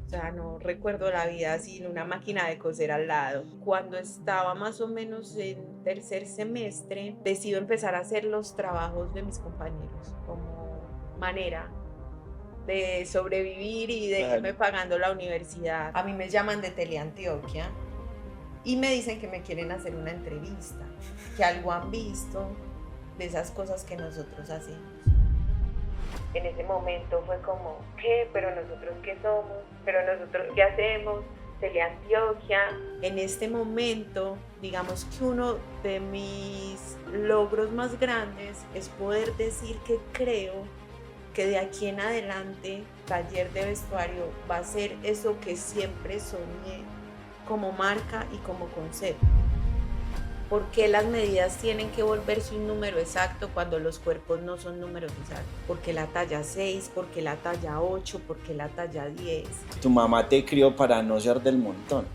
O sea, no recuerdo la vida sin una máquina de coser al lado. Cuando estaba más o menos en tercer semestre, decido empezar a hacer los trabajos de mis compañeros como manera de sobrevivir y de irme Claro. pagando la universidad. A mí me llaman de Teleantioquia y me dicen que me quieren hacer una entrevista, que algo han visto de esas cosas que nosotros hacemos. En ese momento fue como, ¿qué? ¿Pero nosotros qué somos? ¿Pero nosotros qué hacemos? Teleantioquia. En este momento, digamos que uno de mis logros más grandes es poder decir que creo que de aquí en adelante Taller de Vestuario va a ser eso que siempre soñé como marca y como concepto. ¿Por qué las medidas tienen que volverse un número exacto cuando los cuerpos no son números exactos? ¿Por qué la talla 6? ¿Por qué la talla 8? ¿Por qué la talla 10? Tu mamá te crió para no ser del montón,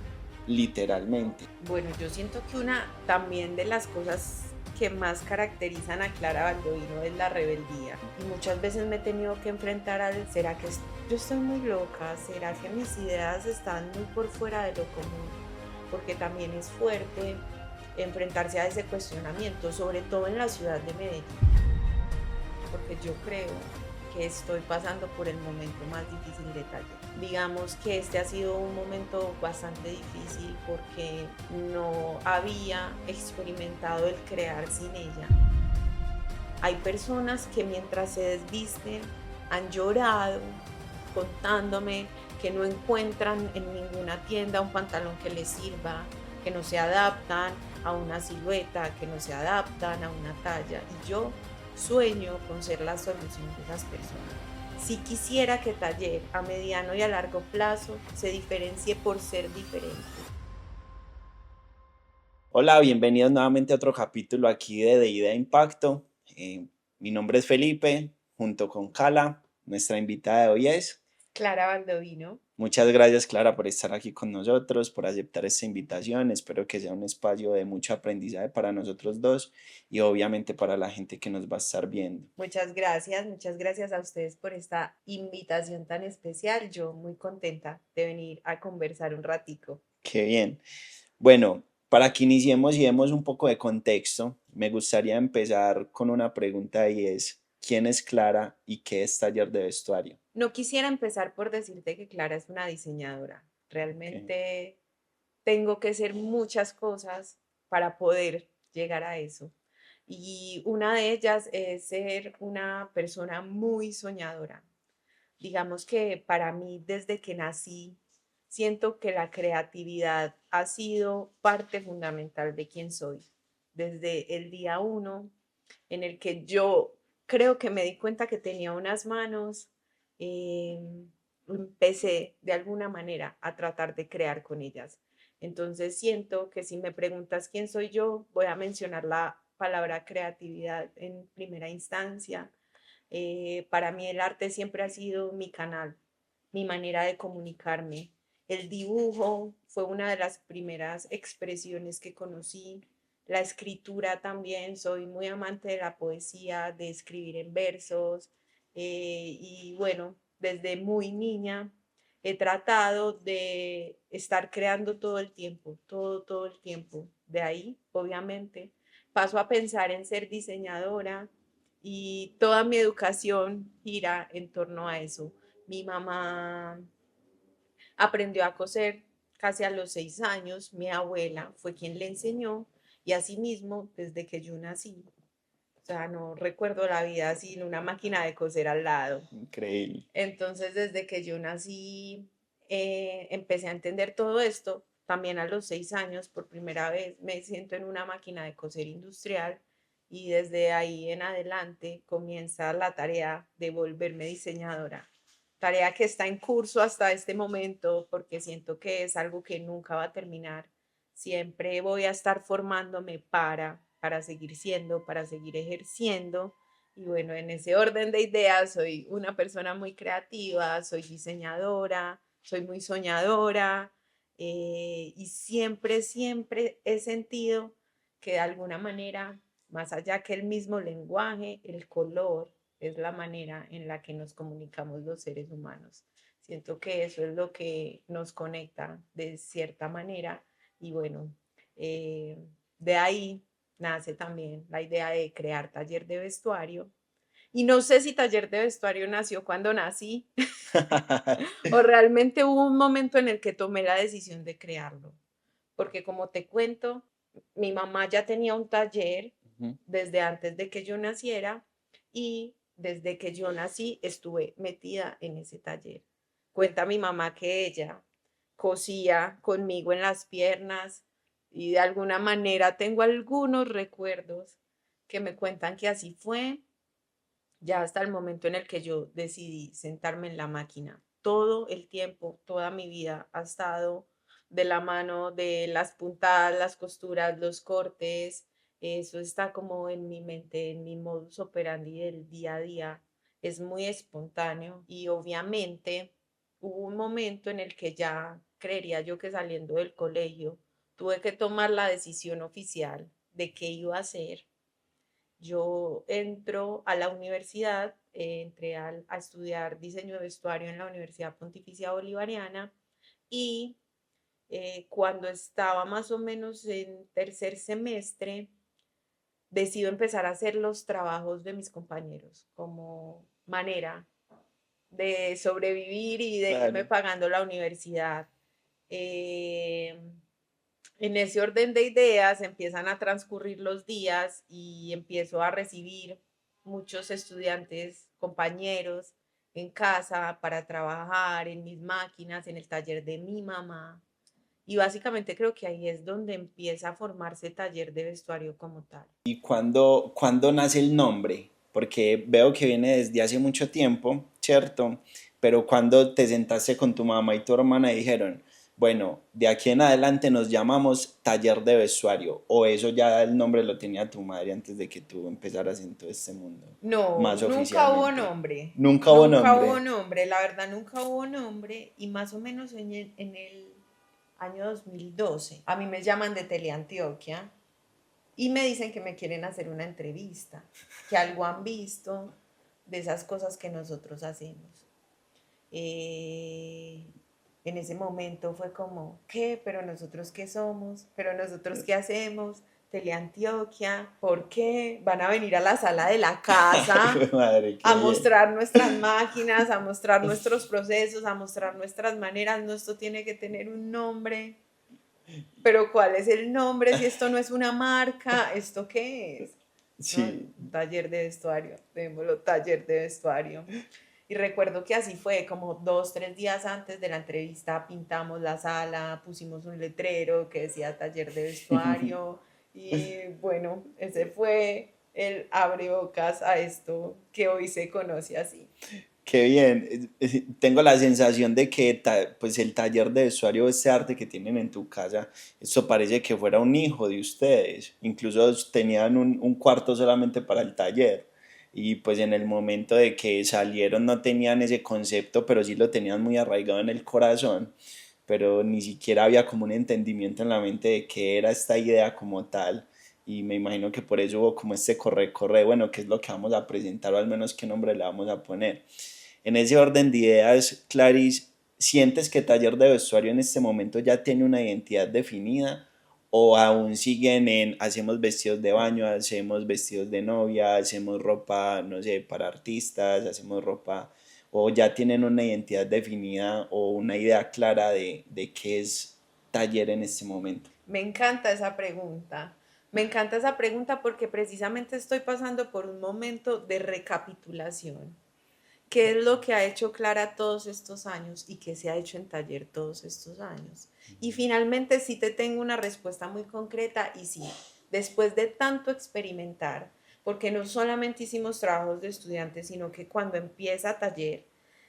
literalmente. Bueno, yo siento que una también de las cosas que más caracterizan a Clara Baldovíno es la rebeldía. Y muchas veces me he tenido que enfrentar al, ¿será que yo estoy muy loca? ¿Será que mis ideas están muy por fuera de lo común? Porque también es fuerte enfrentarse a ese cuestionamiento, sobre todo en la ciudad de Medellín, porque yo creo que estoy pasando por el momento más difícil de Taller. Digamos que este ha sido un momento bastante difícil porque no había experimentado el crear sin ella. Hay personas que mientras se desvisten han llorado contándome que no encuentran en ninguna tienda un pantalón que les sirva, que no se adaptan a una silueta, que no se adaptan a una talla. Y yo sueño con ser la solución de esas personas. Si quisiera que Taller a mediano y a largo plazo se diferencie por ser diferente. Hola, bienvenidos nuevamente a otro capítulo aquí de Ida Impacto. Mi nombre es Felipe, junto con Cala, nuestra invitada de hoy es. Clara Baldovino. Muchas gracias, Clara, por estar aquí con nosotros, por aceptar esta invitación. Espero que sea un espacio de mucho aprendizaje para nosotros dos y obviamente para la gente que nos va a estar viendo. Muchas gracias a ustedes por esta invitación tan especial. Yo muy contenta de venir a conversar un ratico. Qué bien. Bueno, para que iniciemos y demos un poco de contexto, me gustaría empezar con una pregunta y es, ¿quién es Clara y qué es Taller de Vestuario? No quisiera empezar por decirte que Clara es una diseñadora. Okay. Realmente tengo que hacer muchas cosas para poder llegar a eso. Y una de ellas es ser una persona muy soñadora. Digamos que para mí, desde que nací, siento que la creatividad ha sido parte fundamental de quién soy. Desde el día uno en el que yo creo que me di cuenta que tenía unas manos, eh, empecé de alguna manera a tratar de crear con ellas. Entonces siento que si me preguntas quién soy yo, voy a mencionar la palabra creatividad en primera instancia. Para mí el arte siempre ha sido mi canal, mi manera de comunicarme. El dibujo fue una de las primeras expresiones que conocí. La escritura también, soy muy amante de la poesía, de escribir en versos. Y bueno, desde muy niña he tratado de estar creando todo el tiempo, todo el tiempo. De ahí, obviamente, paso a pensar en ser diseñadora y toda mi educación gira en torno a eso. Mi mamá aprendió a coser casi a los 6 años, mi abuela fue quien le enseñó y asimismo desde que yo nací. O sea, no recuerdo la vida sin una máquina de coser al lado. Increíble. Entonces, desde que yo nací, empecé a entender todo esto. También a los 6 años, por primera vez, me siento en una máquina de coser industrial y desde ahí en adelante comienza la tarea de volverme diseñadora. Tarea que está en curso hasta este momento porque siento que es algo que nunca va a terminar. Siempre voy a estar formándome para seguir siendo, para seguir ejerciendo y bueno, en ese orden de ideas, soy una persona muy creativa, soy diseñadora, soy muy soñadora y siempre he sentido que de alguna manera, más allá que el mismo lenguaje, el color es la manera en la que nos comunicamos los seres humanos. Siento que eso es lo que nos conecta de cierta manera y bueno, eh, de ahí nace también la idea de crear taller de vestuario. Y no sé si taller de vestuario nació cuando nací o realmente hubo un momento en el que tomé la decisión de crearlo. Porque como te cuento, mi mamá ya tenía un taller Ujú. desde antes de que yo naciera y desde que yo nací estuve metida en ese taller. Cuenta mi mamá que ella cosía conmigo en las piernas y de alguna manera tengo algunos recuerdos que me cuentan que así fue ya hasta el momento en el que yo decidí sentarme en la máquina. Todo el tiempo, toda mi vida ha estado de la mano de las puntadas, las costuras, los cortes. Eso está como en mi mente, en mi modus operandi del día a día. Es muy espontáneo y obviamente hubo un momento en el que ya creería yo que saliendo del colegio tuve que tomar la decisión oficial de qué iba a hacer. Yo entro a la universidad, entré a estudiar diseño de vestuario en la Universidad Pontificia Bolivariana y cuando estaba más o menos en tercer semestre, decido empezar a hacer los trabajos de mis compañeros como manera de sobrevivir y de irme Claro. pagando la universidad. Eh, en ese orden de ideas empiezan a transcurrir los días y empiezo a recibir muchos estudiantes, compañeros en casa para trabajar en mis máquinas, en el taller de mi mamá. Y básicamente creo que ahí es donde empieza a formarse taller de vestuario como tal. ¿Y cuándo nace el nombre? Porque veo que viene desde hace mucho tiempo, ¿cierto? Pero cuando te sentaste con tu mamá y tu hermana dijeron, bueno, de aquí en adelante nos llamamos taller de vestuario, o eso ya el nombre lo tenía tu madre antes de que tú empezaras en todo este mundo, No, más nunca hubo oficialmente. nombre. Nunca hubo Nunca hubo nombre. nombre, la verdad nunca hubo nombre y más o menos en el año 2012 a mí me llaman de Teleantioquia y me dicen que me quieren hacer una entrevista, que algo han visto de esas cosas que nosotros hacemos. Eh, en ese momento fue como, ¿qué? ¿Pero nosotros qué somos? ¿Pero nosotros qué hacemos? Teleantioquia, ¿por qué? Van a venir a la sala de la casa Madre, qué a bien. mostrar nuestras máquinas, a mostrar nuestros procesos, a mostrar nuestras maneras. No, esto tiene que tener un nombre. Pero ¿cuál es el nombre si esto no es una marca? ¿Esto qué es? ¿No? Sí. Un taller de vestuario, démoslo taller de vestuario. Y recuerdo que así fue, como 2, 3 días antes de la entrevista pintamos la sala, pusimos un letrero que decía taller de vestuario y bueno, ese fue el abrebocas a esto que hoy se conoce así. Qué bien. Tengo la sensación de que pues el taller de vestuario, ese arte que tienen en tu casa, esto parece que fuera un hijo de ustedes. Incluso tenían un cuarto solamente para el taller. Y pues en el momento de que salieron no tenían ese concepto, pero sí lo tenían muy arraigado en el corazón. Pero ni siquiera había como un entendimiento en la mente de qué era esta idea como tal. Y me imagino que por eso hubo como este corre, bueno, qué es lo que vamos a presentar o al menos qué nombre le vamos a poner. En ese orden de ideas, Clarice, ¿sientes que Taller de Vestuario en este momento ya tiene una identidad definida o aún siguen en hacemos vestidos de baño, hacemos vestidos de novia, hacemos ropa, no sé, para artistas, hacemos ropa, o ya tienen una identidad definida o una idea clara de qué es Taller en este momento? Me encanta esa pregunta. Me encanta esa pregunta porque precisamente estoy pasando por un momento de recapitulación. ¿Qué es lo que ha hecho Clara todos estos años y qué se ha hecho en taller todos estos años? Y finalmente sí te tengo una respuesta muy concreta y sí, después de tanto experimentar, porque no solamente hicimos trabajos de estudiantes, sino que cuando empieza taller,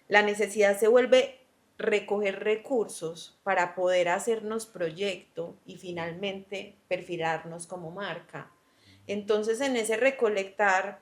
la necesidad se vuelve recoger recursos para poder hacernos proyecto y finalmente perfilarnos como marca. Entonces, en ese recolectar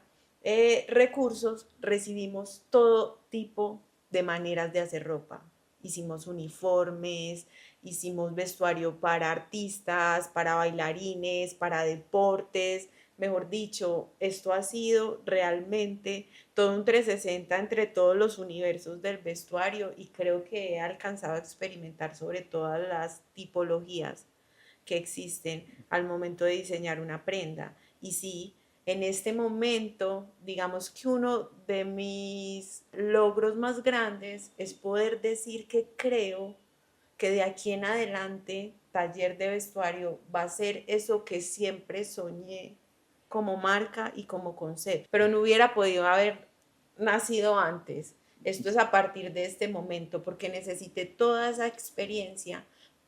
recursos, recibimos todo tipo de maneras de hacer ropa. Hicimos uniformes, hicimos vestuario para artistas, para bailarines, para deportes, Mejor dicho, esto ha sido realmente todo un 360 entre todos los universos del vestuario y creo que he alcanzado a experimentar sobre todas las tipologías que existen al momento de diseñar una prenda. Y sí, en este momento, digamos que uno de mis logros más grandes es poder decir que creo que de aquí en adelante taller de vestuario va a ser eso que siempre soñé como marca y como concepto, pero no hubiera podido haber nacido antes. Esto es a partir de este momento, porque necesité toda esa experiencia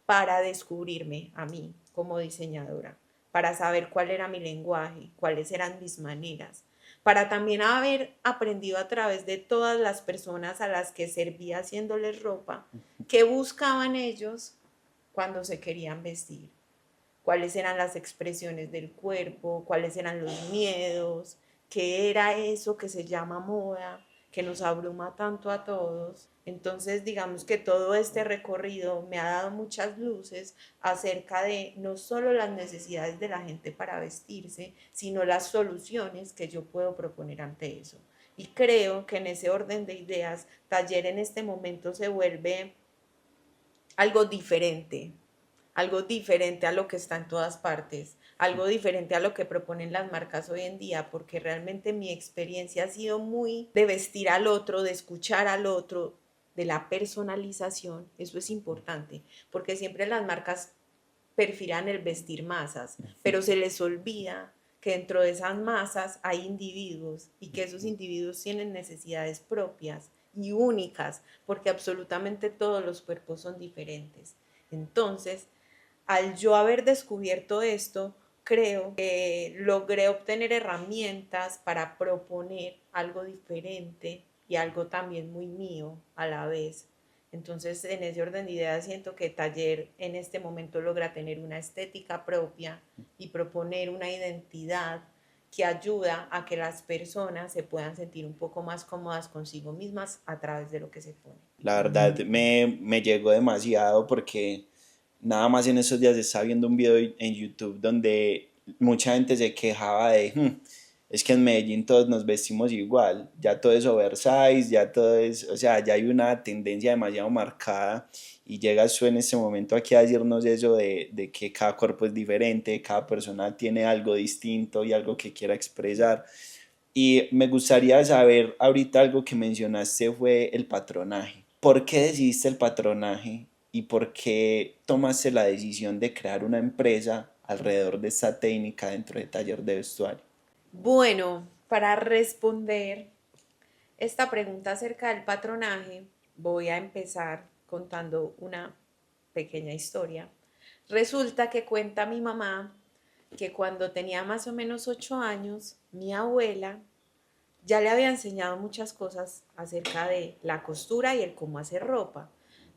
para descubrirme a mí como diseñadora, para saber cuál era mi lenguaje, cuáles eran mis maneras, para también haber aprendido a través de todas las personas a las que servía haciéndoles ropa, qué buscaban ellos cuando se querían vestir, cuáles eran las expresiones del cuerpo, cuáles eran los miedos, qué era eso que se llama moda, que nos abruma tanto a todos. Entonces, digamos que todo este recorrido me ha dado muchas luces acerca de no solo las necesidades de la gente para vestirse, sino las soluciones que yo puedo proponer ante eso. Y creo que en ese orden de ideas, taller en este momento se vuelve algo diferente a lo que está en todas partes, algo diferente a lo que proponen las marcas hoy en día, porque realmente mi experiencia ha sido muy de vestir al otro, de escuchar al otro, de la personalización. Eso es importante, porque siempre las marcas perfilan el vestir masas, pero se les olvida que dentro de esas masas hay individuos y que esos individuos tienen necesidades propias y únicas, porque absolutamente todos los cuerpos son diferentes. Entonces, al yo haber descubierto esto, creo que logré obtener herramientas para proponer algo diferente y algo también muy mío a la vez. Entonces, en ese orden de ideas, siento que Taller en este momento logra tener una estética propia y proponer una identidad que ayuda a que las personas se puedan sentir un poco más cómodas consigo mismas a través de lo que se pone. La verdad me llegó demasiado porque nada más en esos días estaba viendo un video en YouTube donde mucha gente se quejaba de, es que en Medellín todos nos vestimos igual, ya todo es oversize, ya todo es, o sea, ya hay una tendencia demasiado marcada y llegas tú en este momento aquí a decirnos eso de que cada cuerpo es diferente, cada persona tiene algo distinto y algo que quiera expresar. Y me gustaría saber, ahorita algo que mencionaste fue el patronaje. ¿Por qué decidiste el patronaje y por qué tomaste la decisión de crear una empresa alrededor de esta técnica dentro de taller de vestuario? Bueno, para responder esta pregunta acerca del patronaje, voy a empezar contando una pequeña historia. Resulta que cuenta mi mamá que cuando tenía más o menos 8 años, mi abuela ya le había enseñado muchas cosas acerca de la costura y el cómo hacer ropa,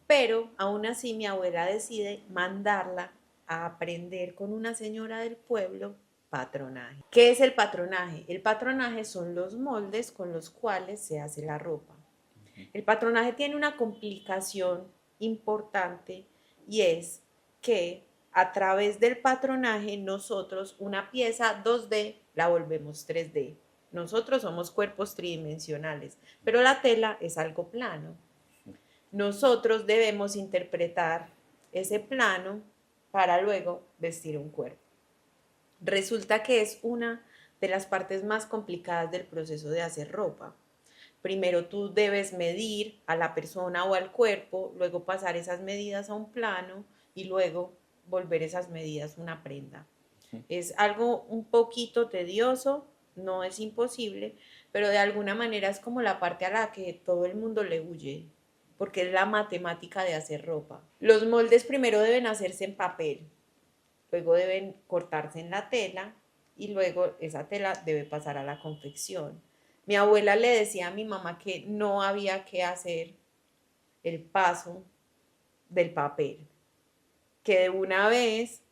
pero aún así mi abuela decide mandarla a aprender con una señora del pueblo patronaje. ¿Qué es el patronaje? El patronaje son los moldes con los cuales se hace la ropa. El patronaje tiene una complicación importante y es que a través del patronaje nosotros una pieza 2D la volvemos 3D. Nosotros somos cuerpos tridimensionales, pero la tela es algo plano. Nosotros debemos interpretar ese plano para luego vestir un cuerpo. Resulta que es una de las partes más complicadas del proceso de hacer ropa. Primero tú debes medir a la persona o al cuerpo, luego pasar esas medidas a un plano y luego volver esas medidas una prenda. Es algo un poquito tedioso, no es imposible, pero de alguna manera es como la parte a la que todo el mundo le huye, porque es la matemática de hacer ropa. Los moldes primero deben hacerse en papel, luego deben cortarse en la tela y luego esa tela debe pasar a la confección. Mi abuela le decía a mi mamá que no había que hacer el paso del papel, que de una vez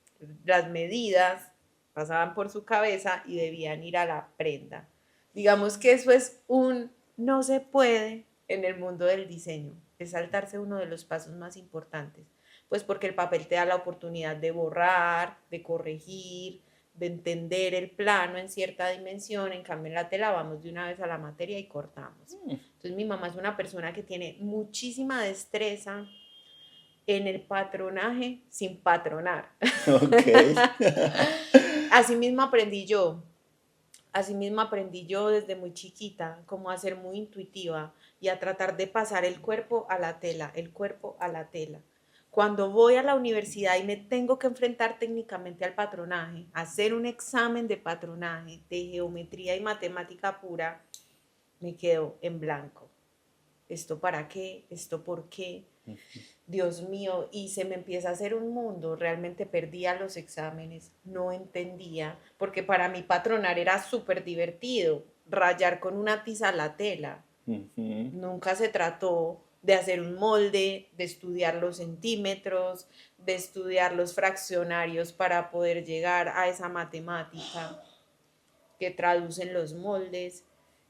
las medidas pasaban por su cabeza y debían ir a la prenda. Digamos que eso es un no se puede en el mundo del diseño, es saltarse uno de los pasos más importantes, pues porque el papel te da la oportunidad de borrar, de corregir, de entender el plano en cierta dimensión. En cambio en la tela vamos de una vez a la materia y cortamos. Entonces mi mamá es una persona que tiene muchísima destreza en el patronaje sin patronar. Ok. Así mismo aprendí yo. Asimismo aprendí yo desde muy chiquita como a ser muy intuitiva y a tratar de pasar el cuerpo a la tela, el cuerpo a la tela. Cuando voy a la universidad y me tengo que enfrentar técnicamente al patronaje, hacer un examen de patronaje, de geometría y matemática pura, me quedo en blanco. ¿Esto para qué? ¿Esto por qué? Dios mío, y se me empieza a hacer un mundo, realmente perdía los exámenes, no entendía, porque para mí patronar era súper divertido, rayar con una tiza la tela. Nunca se trató de hacer un molde, de estudiar los centímetros, de estudiar los fraccionarios para poder llegar a esa matemática que traducen los moldes.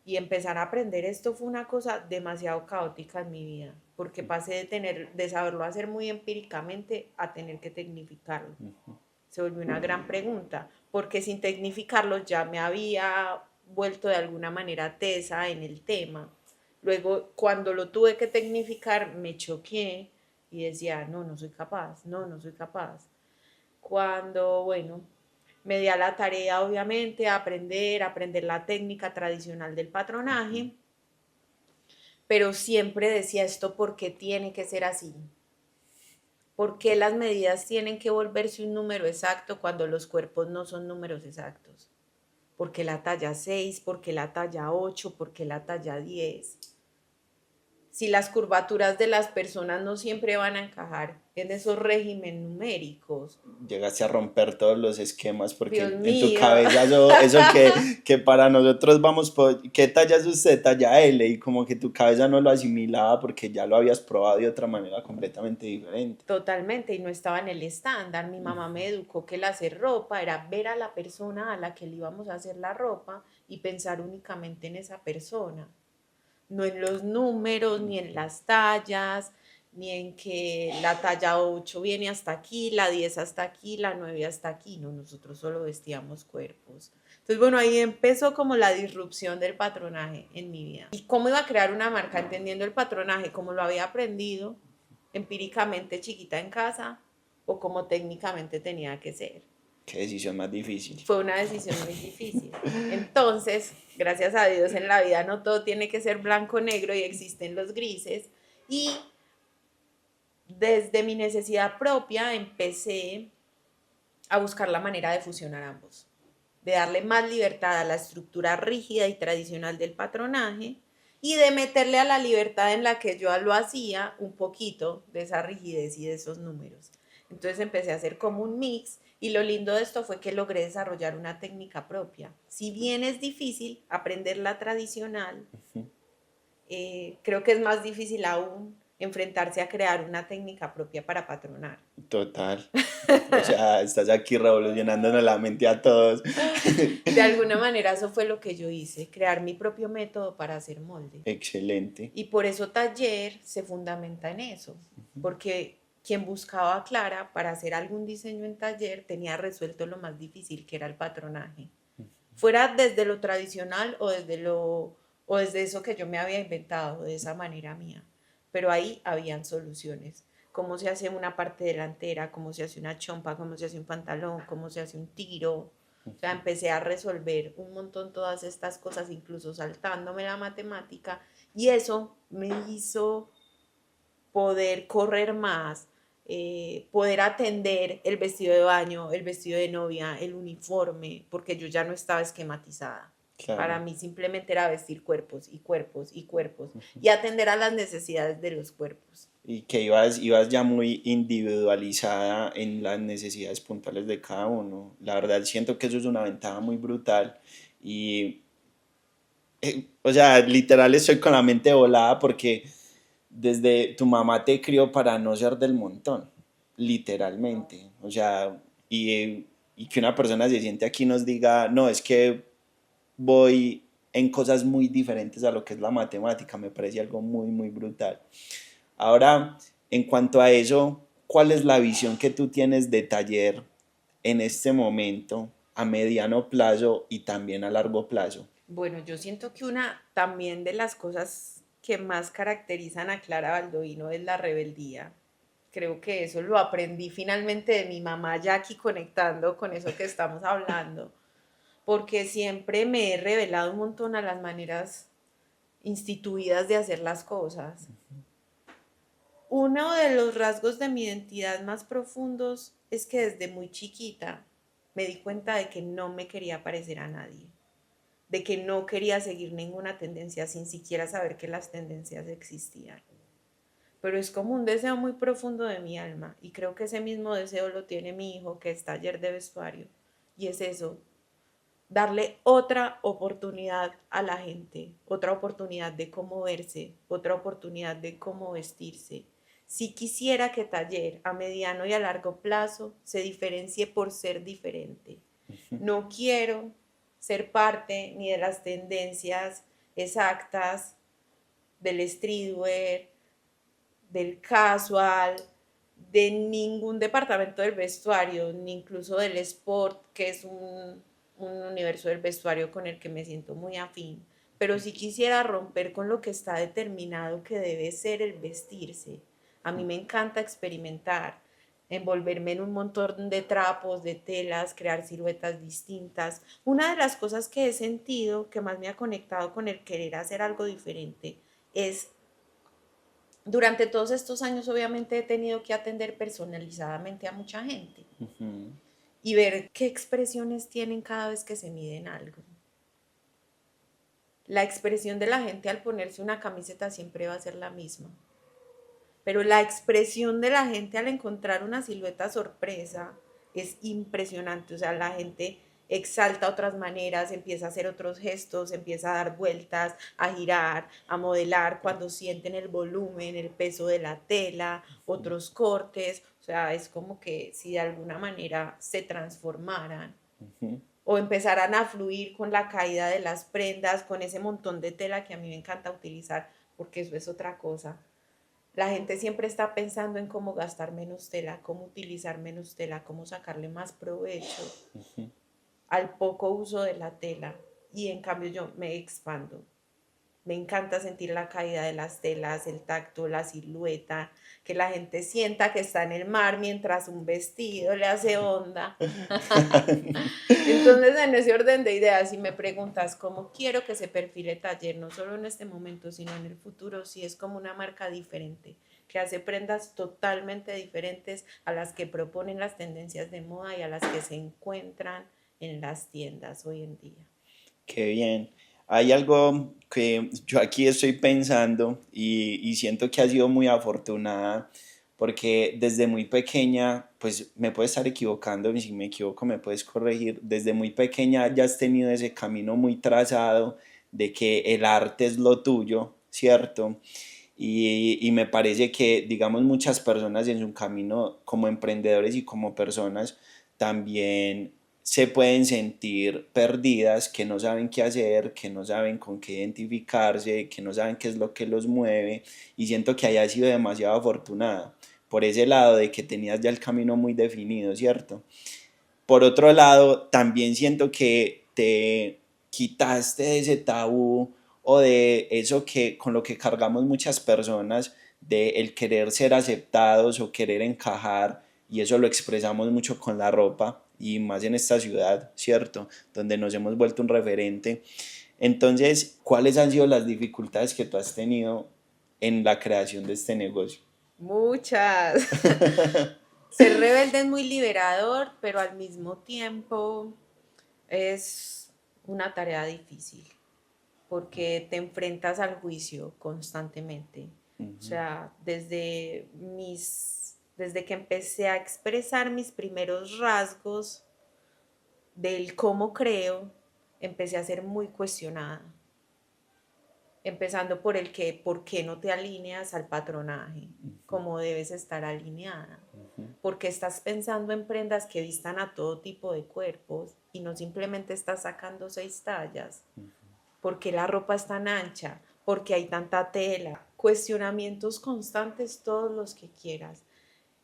Y empezar a aprender esto fue una cosa demasiado caótica en mi vida, porque pasé de saberlo hacer muy empíricamente a tener que tecnificarlo. Se volvió una gran pregunta, porque sin tecnificarlo ya me había vuelto de alguna manera tesa en el tema. Luego, cuando lo tuve que tecnificar, me choqué y decía, no, no soy capaz, no, no soy capaz. Cuando, bueno, me di a la tarea, obviamente, a aprender la técnica tradicional del patronaje, pero siempre decía esto, ¿por qué tiene que ser así? ¿Por qué las medidas tienen que volverse un número exacto cuando los cuerpos no son números exactos? ¿Por qué la talla 6? ¿Por qué la talla 8? ¿Por qué la talla 10? Si las curvaturas de las personas no siempre van a encajar en esos regímenes numéricos. Llegaste a romper todos los esquemas porque Dios en tu mío. cabeza eso que para nosotros vamos por, ¿qué talla es usted? Talla L, y como que tu cabeza no lo asimilaba porque ya lo habías probado de otra manera completamente diferente. Totalmente, y no estaba en el estándar. Mi mamá me educó que el hacer ropa era ver a la persona a la que le íbamos a hacer la ropa y pensar únicamente en esa persona, no en los números, ni en las tallas, ni en que la talla 8 viene hasta aquí, la 10 hasta aquí, la 9 hasta aquí. No, nosotros solo vestíamos cuerpos. Entonces, bueno, ahí empezó como la disrupción del patronaje en mi vida. ¿Y cómo iba a crear una marca entendiendo el patronaje como lo había aprendido empíricamente chiquita en casa o como técnicamente tenía que ser? Qué decisión más difícil. Fue una decisión muy difícil. Entonces, gracias a Dios en la vida no todo tiene que ser blanco o negro y existen los grises. Y desde mi necesidad propia empecé a buscar la manera de fusionar ambos, de darle más libertad a la estructura rígida y tradicional del patronaje y de meterle a la libertad en la que yo lo hacía un poquito de esa rigidez y de esos números. Entonces empecé a hacer como un mix y lo lindo de esto fue que logré desarrollar una técnica propia. Si bien es difícil aprender la tradicional, creo que es más difícil aún enfrentarse a crear una técnica propia para patronar. Total. O sea, estás aquí revolucionándonos la mente a todos. De alguna manera eso fue lo que yo hice, crear mi propio método para hacer molde. Excelente. Y por eso Taller se fundamenta en eso, porque quien buscaba a Clara para hacer algún diseño en Taller tenía resuelto lo más difícil, que era el patronaje. Fuera desde lo tradicional o desde eso que yo me había inventado, de esa manera mía. Pero ahí habían soluciones. Cómo se hace una parte delantera, cómo se hace una chompa, cómo se hace un pantalón, cómo se hace un tiro. O sea, empecé a resolver un montón todas estas cosas, incluso saltándome la matemática, y eso me hizo poder correr más, poder atender el vestido de baño, el vestido de novia, el uniforme, porque yo ya no estaba esquematizada. Claro. Para mí simplemente era vestir cuerpos y cuerpos y cuerpos y atender a las necesidades de los cuerpos. Y que ibas ya muy individualizada en las necesidades puntuales de cada uno. La verdad siento que eso es una ventaja muy brutal y, o sea, literal estoy con la mente volada porque desde tu mamá te crió para no ser del montón, literalmente. O sea, y que una persona se siente aquí y nos diga, no, es que voy en cosas muy diferentes a lo que es la matemática, me parece algo muy, muy brutal. Ahora, en cuanto a eso, ¿cuál es la visión que tú tienes de Taller en este momento? a mediano plazo y también a largo plazo? Bueno, yo siento que una también de las cosas que más caracterizan a Clara Baldovino es la rebeldía. Creo que eso lo aprendí finalmente de mi mamá, ya aquí conectando con eso que estamos hablando, porque siempre me he revelado un montón a las maneras instituidas de hacer las cosas. Uno de los rasgos de mi identidad más profundos es que desde muy chiquita me di cuenta de que no me quería parecer a nadie, de que no quería seguir ninguna tendencia sin siquiera saber que las tendencias existían. Pero es como un deseo muy profundo de mi alma y creo que ese mismo deseo lo tiene mi hijo, que es taller de vestuario, y es eso, darle otra oportunidad a la gente, otra oportunidad de cómo verse, otra oportunidad de cómo vestirse. Si quisiera que taller a mediano y a largo plazo se diferencie por ser diferente. No quiero ser parte ni de las tendencias exactas del streetwear, del casual, de ningún departamento del vestuario, ni incluso del sport, que es un universo del vestuario con el que me siento muy afín. Pero si quisiera romper con lo que está determinado que debe ser el vestirse. A mí me encanta experimentar, envolverme en un montón de trapos, de telas, crear siluetas distintas. Una de las cosas que he sentido que más me ha conectado con el querer hacer algo diferente es durante todos estos años obviamente he tenido que atender personalizadamente a mucha gente Ujú. y ver qué expresiones tienen cada vez que se miden algo. La expresión de la gente al ponerse una camiseta siempre va a ser la misma, pero la expresión de la gente al encontrar una silueta sorpresa es impresionante. O sea, la gente exalta otras maneras, empieza a hacer otros gestos, empieza a dar vueltas, a girar, a modelar cuando sienten el volumen, el peso de la tela, otros cortes. O sea, es como que si de alguna manera se transformaran o empezaran a fluir con la caída de las prendas, con ese montón de tela que a mí me encanta utilizar, porque eso es otra cosa. La gente siempre está pensando en cómo gastar menos tela, cómo utilizar menos tela, cómo sacarle más provecho al poco uso de la tela. Y en cambio yo me expando. Me encanta sentir la caída de las telas, el tacto, la silueta, que la gente sienta que está en el mar mientras un vestido le hace onda. Entonces, en ese orden de ideas, si me preguntas cómo quiero que se perfile taller, no solo en este momento, sino en el futuro, sí es como una marca diferente, que hace prendas totalmente diferentes a las que proponen las tendencias de moda y a las que se encuentran en las tiendas hoy en día. Qué bien. Hay algo que yo aquí estoy pensando y siento que has sido muy afortunada porque desde muy pequeña, pues me puedes estar equivocando y si me equivoco me puedes corregir, desde muy pequeña ya has tenido ese camino muy trazado de que el arte es lo tuyo, ¿cierto? Y me parece que, digamos, muchas personas en su camino como emprendedores y como personas también se pueden sentir perdidas, que no saben qué hacer, que no saben con qué identificarse, que no saben qué es lo que los mueve y siento que hayas sido demasiado afortunada por ese lado de que tenías ya el camino muy definido, ¿cierto? Por otro lado, también siento que te quitaste de ese tabú o de eso que con lo que cargamos muchas personas, de el querer ser aceptados o querer encajar, y eso lo expresamos mucho con la ropa y más en esta ciudad, ¿cierto? Donde nos hemos vuelto un referente. Entonces, ¿cuáles han sido las dificultades que tú has tenido en la creación de este negocio? Muchas. Ser rebelde es muy liberador, pero al mismo tiempo es una tarea difícil porque te enfrentas al juicio constantemente. O Ujú. sea, desde que empecé a expresar mis primeros rasgos del cómo creo, empecé a ser muy cuestionada. Empezando por el que, ¿por qué no te alineas al patronaje? ¿Cómo debes estar alineada? ¿Por qué estás pensando en prendas que vistan a todo tipo de cuerpos y no simplemente estás sacando 6 tallas? ¿Por qué la ropa es tan ancha? ¿Por qué hay tanta tela? Cuestionamientos constantes, todos los que quieras.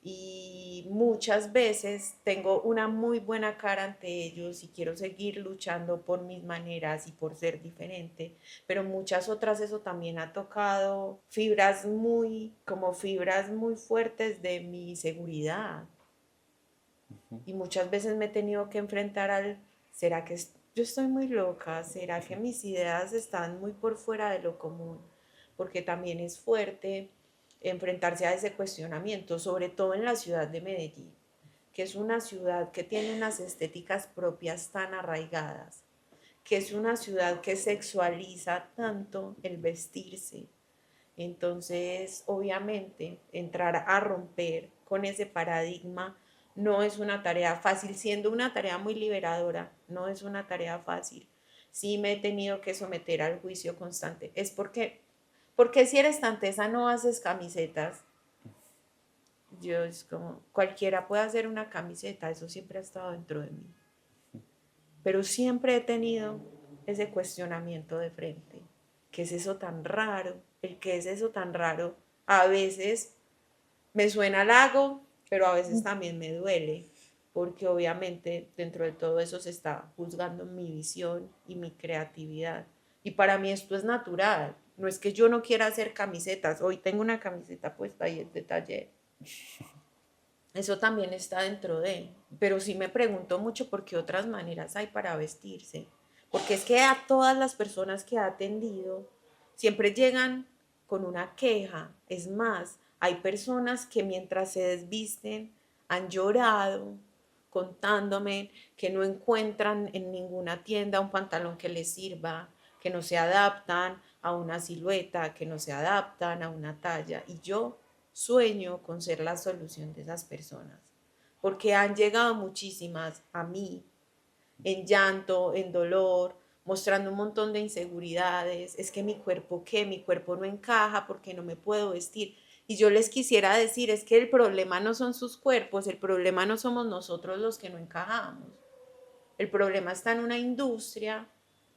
y muchas veces tengo una muy buena cara ante ellos y quiero seguir luchando por mis maneras y por ser diferente, pero muchas otras eso también ha tocado como fibras muy fuertes de mi seguridad y muchas veces me he tenido que enfrentar ¿será que yo estoy muy loca? ¿Será que mis ideas están muy por fuera de lo común? Porque también es fuerte enfrentarse a ese cuestionamiento, sobre todo en la ciudad de Medellín, que es una ciudad que tiene unas estéticas propias tan arraigadas, que es una ciudad que sexualiza tanto el vestirse. Entonces, obviamente, entrar a romper con ese paradigma no es una tarea fácil, siendo una tarea muy liberadora, no es una tarea fácil. Sí me he tenido que someter al juicio constante. Es porque si eres tan tesa no haces camisetas. Yo es como, cualquiera puede hacer una camiseta, eso siempre ha estado dentro de mí. Pero siempre he tenido ese cuestionamiento de frente. ¿Qué es eso tan raro? El qué es eso tan raro. A veces me suena halago, pero a veces también me duele, porque obviamente dentro de todo eso se está juzgando mi visión y mi creatividad. Y para mí esto es natural. No es que yo no quiera hacer camisetas. Hoy tengo una camiseta puesta y es de taller. Eso también está dentro de, pero sí me pregunto mucho por qué otras maneras hay para vestirse. Porque es que a todas las personas que ha atendido siempre llegan con una queja. Es más, hay personas que mientras se desvisten han llorado contándome que no encuentran en ninguna tienda un pantalón que les sirva, que no se adaptan a una silueta, que no se adaptan a una talla. Y yo sueño con ser la solución de esas personas, porque han llegado muchísimas a mí en llanto, en dolor, mostrando un montón de inseguridades, es que mi cuerpo, ¿qué? Mi cuerpo no encaja porque no me puedo vestir. Y yo les quisiera decir, es que el problema no son sus cuerpos, el problema no somos nosotros los que no encajamos. El problema está en una industria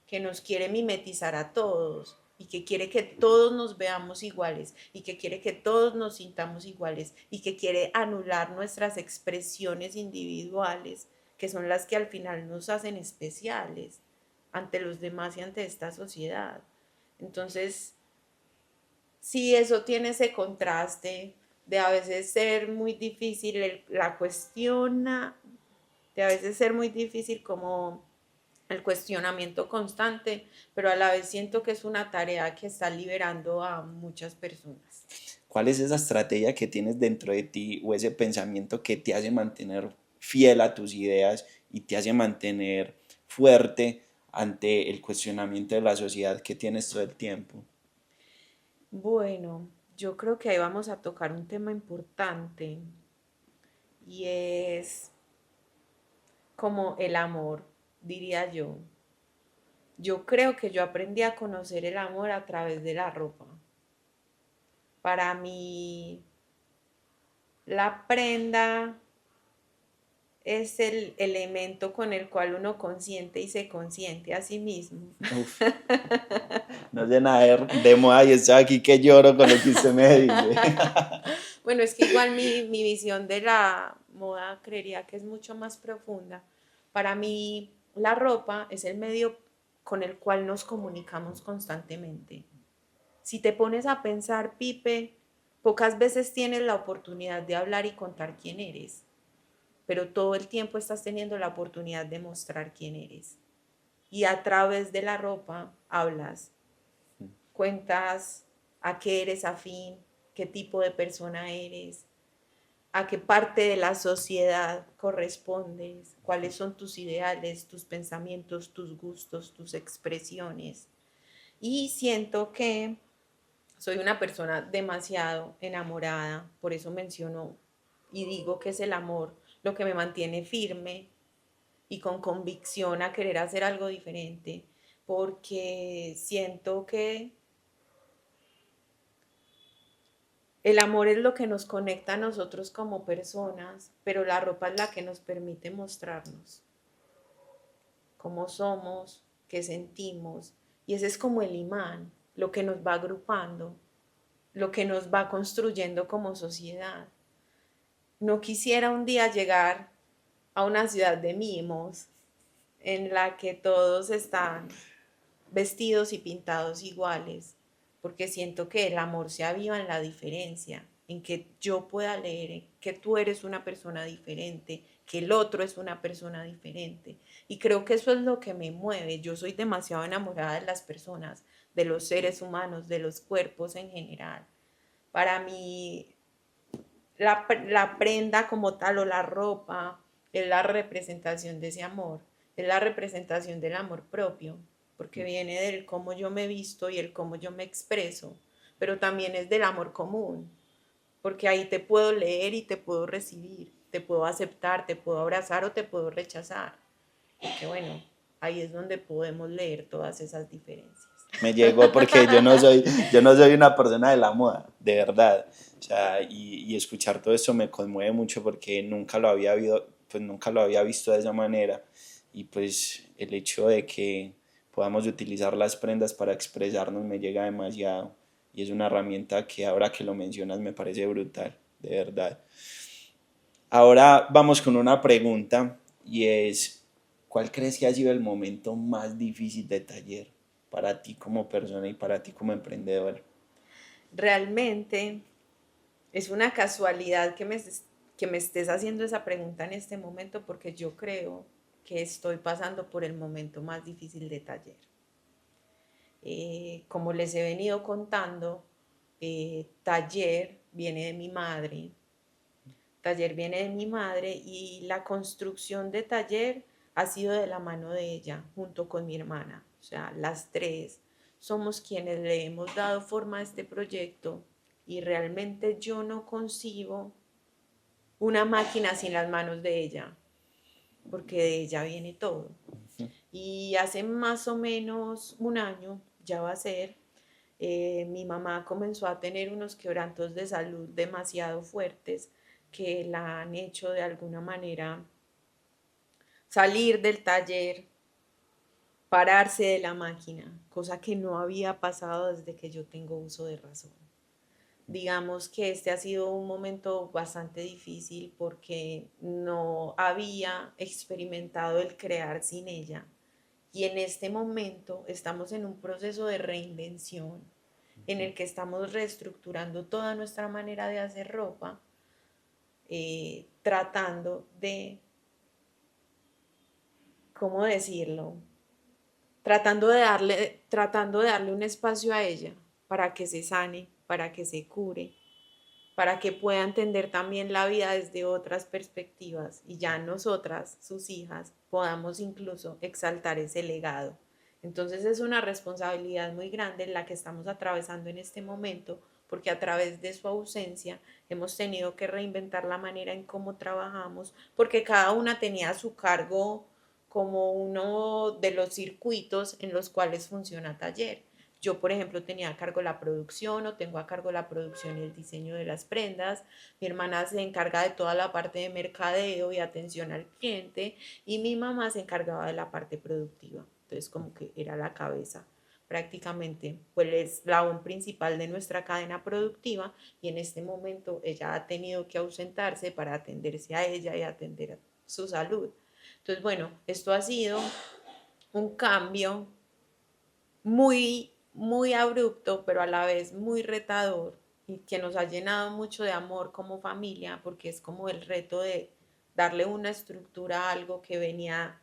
que nos quiere mimetizar a todos y que quiere que todos nos veamos iguales y que quiere que todos nos sintamos iguales y que quiere anular nuestras expresiones individuales, que son las que al final nos hacen especiales ante los demás y ante esta sociedad. Entonces, sí, eso tiene ese contraste de a veces ser muy difícil la cuestión, de a veces ser muy difícil como el cuestionamiento constante, pero a la vez siento que es una tarea que está liberando a muchas personas. ¿Cuál es esa estrategia que tienes dentro de ti o ese pensamiento que te hace mantener fiel a tus ideas y te hace mantener fuerte ante el cuestionamiento de la sociedad que tienes todo el tiempo? Bueno, yo creo que ahí vamos a tocar un tema importante y es como el amor, diría yo. Yo creo que yo aprendí a conocer el amor a través de la ropa. Para mí, la prenda es el elemento con el cual uno consiente y se consiente a sí mismo. Uf, no sé nada de moda y estoy aquí que lloro con lo que usted me dice. Bueno, es que igual mi visión de la moda creería que es mucho más profunda. Para mí, la ropa es el medio con el cual nos comunicamos constantemente. Si te pones a pensar, Pipe, pocas veces tienes la oportunidad de hablar y contar quién eres, pero todo el tiempo estás teniendo la oportunidad de mostrar quién eres. Y a través de la ropa hablas, cuentas a qué eres afín, qué tipo de persona eres, a qué parte de la sociedad correspondes, cuáles son tus ideales, tus pensamientos, tus gustos, tus expresiones. Y siento que soy una persona demasiado enamorada, por eso menciono y digo que es el amor lo que me mantiene firme y con convicción a querer hacer algo diferente, porque siento que el amor es lo que nos conecta a nosotros como personas, pero la ropa es la que nos permite mostrarnos cómo somos, qué sentimos, y ese es como el imán, lo que nos va agrupando, lo que nos va construyendo como sociedad. no quisiera un día llegar a una ciudad de mimos en la que todos están vestidos y pintados iguales, porque siento que el amor se aviva en la diferencia, en que yo pueda leer que tú eres una persona diferente, que el otro es una persona diferente. Y creo que eso es lo que me mueve. Yo soy demasiado enamorada de las personas, de los seres humanos, de los cuerpos en general. Para mí, la prenda como tal o la ropa es la representación de ese amor, es la representación del amor propio, porque viene del cómo yo me visto y el cómo yo me expreso, pero también es del amor común, porque ahí te puedo leer y te puedo recibir, te puedo aceptar, te puedo abrazar o te puedo rechazar, porque bueno, ahí es donde podemos leer todas esas diferencias. Me llegó porque yo no soy una persona de la moda, de verdad. O sea, y escuchar todo esto me conmueve mucho porque nunca lo había visto, pues nunca lo había visto de esa manera. Y pues el hecho de que podamos utilizar las prendas para expresarnos me llega demasiado. Y es una herramienta que ahora que lo mencionas me parece brutal, de verdad. Ahora vamos con una pregunta y es, ¿cuál crees que ha sido el momento más difícil de taller para ti como persona y para ti como emprendedor? Realmente es una casualidad que me estés haciendo esa pregunta en este momento porque yo creo que estoy pasando por el momento más difícil de taller. Como les he venido contando, taller viene de mi madre. Taller viene de mi madre y la construcción de taller ha sido de la mano de ella junto con mi hermana. O sea, las tres somos quienes le hemos dado forma a este proyecto y realmente yo no concibo una máquina sin las manos de ella, porque de ella viene todo. Y hace más o menos un año, ya va a ser, mi mamá comenzó a tener unos quebrantos de salud demasiado fuertes que la han hecho de alguna manera salir del taller, pararse de la máquina, cosa que no había pasado desde que yo tengo uso de razón. Digamos que este ha sido un momento bastante difícil porque no había experimentado el crear sin ella. Y en este momento estamos en un proceso de reinvención en el que estamos reestructurando toda nuestra manera de hacer ropa, tratando de, ¿cómo decirlo? Tratando de darle un espacio a ella para que se sane, para que se cure, para que pueda entender también la vida desde otras perspectivas y ya nosotras, sus hijas, podamos incluso exaltar ese legado. Entonces es una responsabilidad muy grande en la que estamos atravesando en este momento, porque a través de su ausencia hemos tenido que reinventar la manera en cómo trabajamos, porque cada una tenía a su cargo como uno de los circuitos en los cuales funciona taller. Yo, por ejemplo, tenía a cargo la producción o tengo a cargo la producción y el diseño de las prendas. Mi hermana se encarga de toda la parte de mercadeo y atención al cliente y mi mamá se encargaba de la parte productiva. Entonces, como que era la cabeza prácticamente, fue el eslabón principal de nuestra cadena productiva y en este momento ella ha tenido que ausentarse para atenderse a ella y atender a su salud. Entonces, bueno, esto ha sido un cambio muy abrupto, pero a la vez muy retador y que nos ha llenado mucho de amor como familia, porque es como el reto de darle una estructura a algo que venía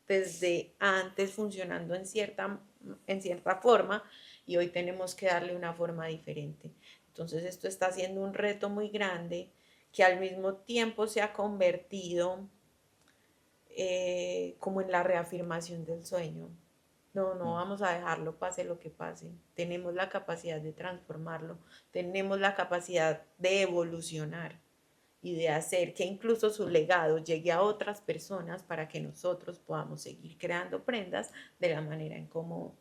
desde antes funcionando en cierta forma y hoy tenemos que darle una forma diferente. Entonces esto está siendo un reto muy grande que al mismo tiempo se ha convertido como en la reafirmación del sueño. No, no vamos a dejarlo pase lo que pase. Tenemos la capacidad de transformarlo, tenemos la capacidad de evolucionar y de hacer que incluso su legado llegue a otras personas para que nosotros podamos seguir creando prendas de la manera en como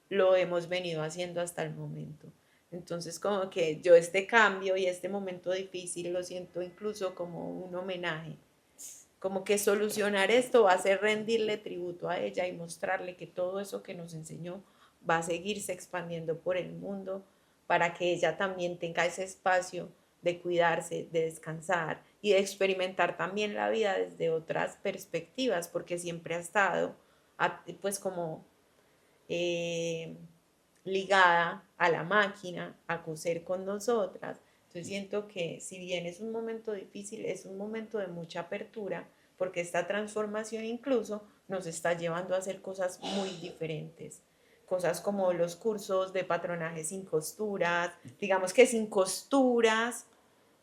lo hemos venido haciendo hasta el momento. Entonces, como que yo este cambio y este momento difícil lo siento incluso como un homenaje, como que solucionar esto va a ser rendirle tributo a ella y mostrarle que todo eso que nos enseñó va a seguirse expandiendo por el mundo para que ella también tenga ese espacio de cuidarse, de descansar y de experimentar también la vida desde otras perspectivas, porque siempre ha estado pues como eh, ligada a la máquina, a coser con nosotras. Entonces siento que si bien es un momento difícil, es un momento de mucha apertura, porque esta transformación incluso nos está llevando a hacer cosas muy diferentes. Cosas como los cursos de patronaje sin costuras, digamos que sin costuras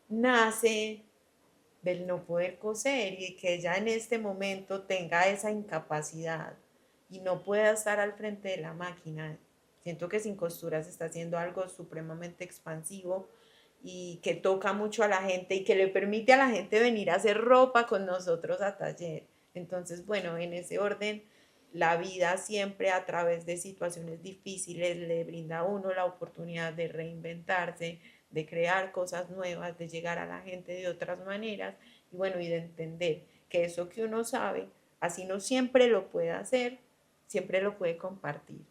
nace del no poder coser y que ella en este momento tenga esa incapacidad y no pueda estar al frente de la máquina. Siento que Sin Costuras está haciendo algo supremamente expansivo y que toca mucho a la gente y que le permite a la gente venir a hacer ropa con nosotros a taller. Entonces, bueno, en ese orden, la vida siempre a través de situaciones difíciles le brinda a uno la oportunidad de reinventarse, de crear cosas nuevas, de llegar a la gente de otras maneras y bueno, y de entender que eso que uno sabe, así no siempre lo puede hacer, siempre lo puede compartir.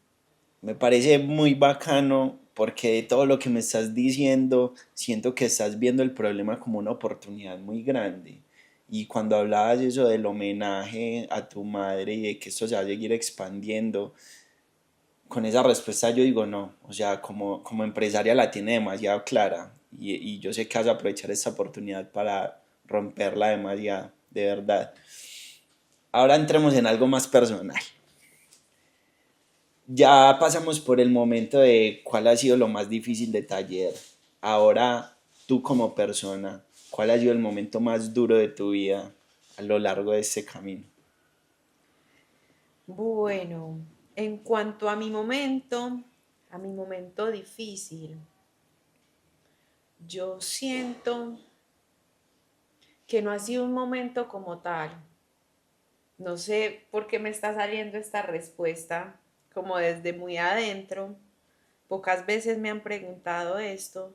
Me parece muy bacano porque de todo lo que me estás diciendo, siento que estás viendo el problema como una oportunidad muy grande. Y cuando hablabas eso del homenaje a tu madre y de que esto se va a seguir expandiendo, con esa respuesta yo digo no, o sea, como empresaria la tiene demasiado clara y yo sé que vas a aprovechar esta oportunidad para romperla demasiado, de verdad. Ahora entremos en algo más personal. Ya pasamos por el momento de cuál ha sido lo más difícil de taller. Ahora, tú como persona, ¿cuál ha sido el momento más duro de tu vida a lo largo de este camino? Bueno, en cuanto a mi momento difícil, yo siento que no ha sido un momento como tal. No sé por qué me está saliendo esta respuesta como desde muy adentro. Pocas veces me han preguntado esto.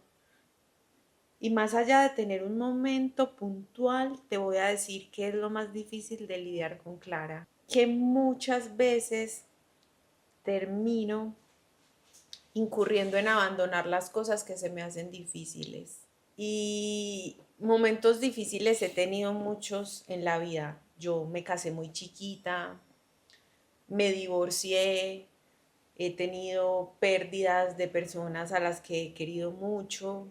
Y más allá de tener un momento puntual, te voy a decir que es lo más difícil de lidiar con Clara. Que muchas veces termino incurriendo en abandonar las cosas que se me hacen difíciles. Y momentos difíciles he tenido muchos en la vida. Yo me casé muy chiquita, me divorcié, he tenido pérdidas de personas a las que he querido mucho.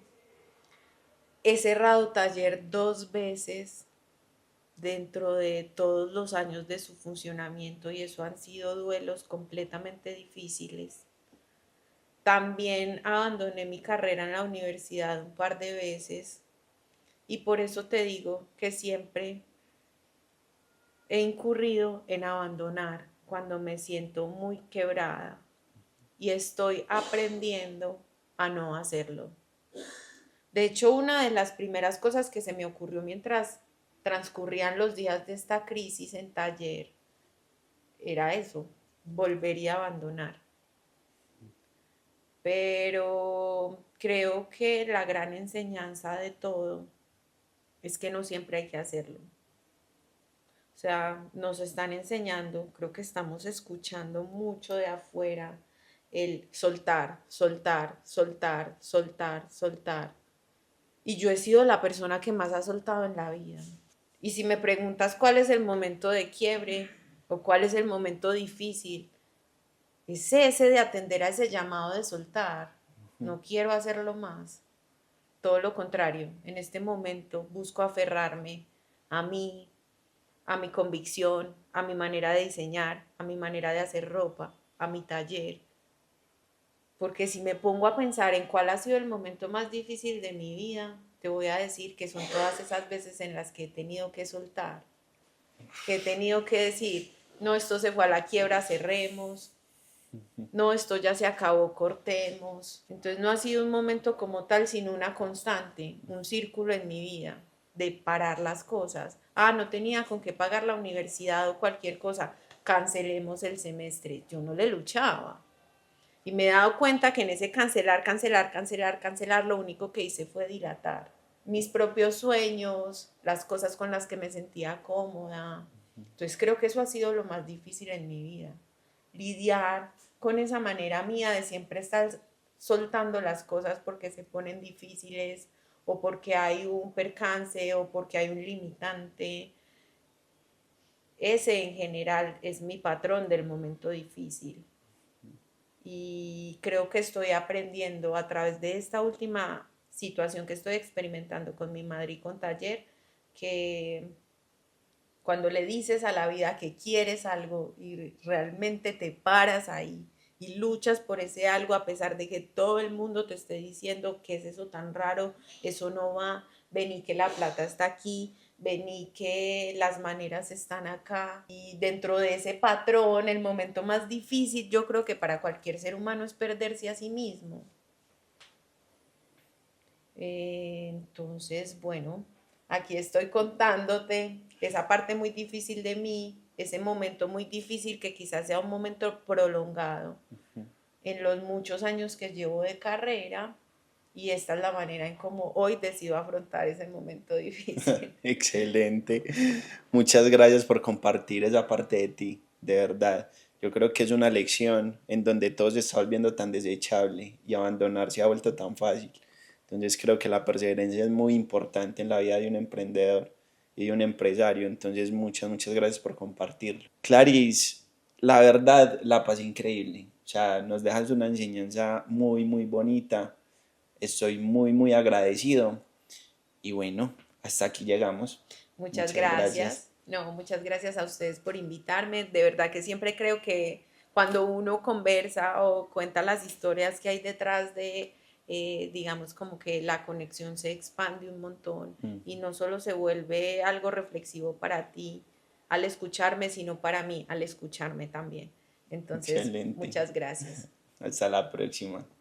He cerrado taller 2 veces dentro de todos los años de su funcionamiento y eso han sido duelos completamente difíciles. También abandoné mi carrera en la universidad un par de veces y por eso te digo que siempre he incurrido en abandonar cuando me siento muy quebrada y estoy aprendiendo a no hacerlo. De hecho, una de las primeras cosas que se me ocurrió mientras transcurrían los días de esta crisis en taller era eso, volvería a abandonar. Pero creo que la gran enseñanza de todo es que no siempre hay que hacerlo. O sea, nos están enseñando, creo que estamos escuchando mucho de afuera el soltar, soltar, soltar, soltar, soltar. Y yo he sido la persona que más ha soltado en la vida. Y si me preguntas cuál es el momento de quiebre o cuál es el momento difícil, es ese de atender a ese llamado de soltar. No quiero hacerlo más. Todo lo contrario, en este momento busco aferrarme a mí, a mi convicción, a mi manera de diseñar, a mi manera de hacer ropa, a mi taller. Porque si me pongo a pensar en cuál ha sido el momento más difícil de mi vida, te voy a decir que son todas esas veces en las que he tenido que soltar, que he tenido que decir, no, esto se fue a la quiebra, cerremos, no, esto ya se acabó, cortemos. Entonces no ha sido un momento como tal, sino una constante, un círculo en mi vida de parar las cosas. Ah, no tenía con qué pagar la universidad o cualquier cosa, cancelemos el semestre. Yo no le luchaba. Y me he dado cuenta que en ese cancelar, cancelar, cancelar, cancelar, lo único que hice fue dilatar mis propios sueños, las cosas con las que me sentía cómoda. Entonces creo que eso ha sido lo más difícil en mi vida. Lidiar con esa manera mía de siempre estar soltando las cosas porque se ponen difíciles o porque hay un percance o porque hay un limitante. Ese en general es mi patrón del momento difícil. Y creo que estoy aprendiendo a través de esta última situación que estoy experimentando con mi madre y con Taller, que cuando le dices a la vida que quieres algo y realmente te paras ahí y luchas por ese algo a pesar de que todo el mundo te esté diciendo que es eso tan raro, eso no va, vení que la plata está aquí, vení que las maneras están acá. Y dentro de ese patrón, el momento más difícil yo creo que para cualquier ser humano es perderse a sí mismo. Entonces, bueno, aquí estoy contándote esa parte muy difícil de mí, ese momento muy difícil que quizás sea un momento prolongado en los muchos años que llevo de carrera y esta es la manera en cómo hoy decido afrontar ese momento difícil. Excelente. Muchas gracias por compartir esa parte de ti, de verdad. Yo creo que es una lección en donde todo se está volviendo tan desechable y abandonar se ha vuelto tan fácil. Entonces creo que la perseverancia es muy importante en la vida de un emprendedor y de un empresario. Entonces muchas gracias por compartirlo. Clarice, la verdad la pasé increíble. O sea, nos dejas una enseñanza muy bonita. Estoy muy agradecido. Y bueno, hasta aquí llegamos. Muchas Muchas gracias. gracias. No, muchas gracias a ustedes por invitarme. De verdad que siempre creo que cuando uno conversa o cuenta las historias que hay detrás de, digamos, como que la conexión se expande un montón Mm, y no solo se vuelve algo reflexivo para ti al escucharme, sino para mí al escucharme también. Entonces, excelente. muchas gracias. Hasta la próxima.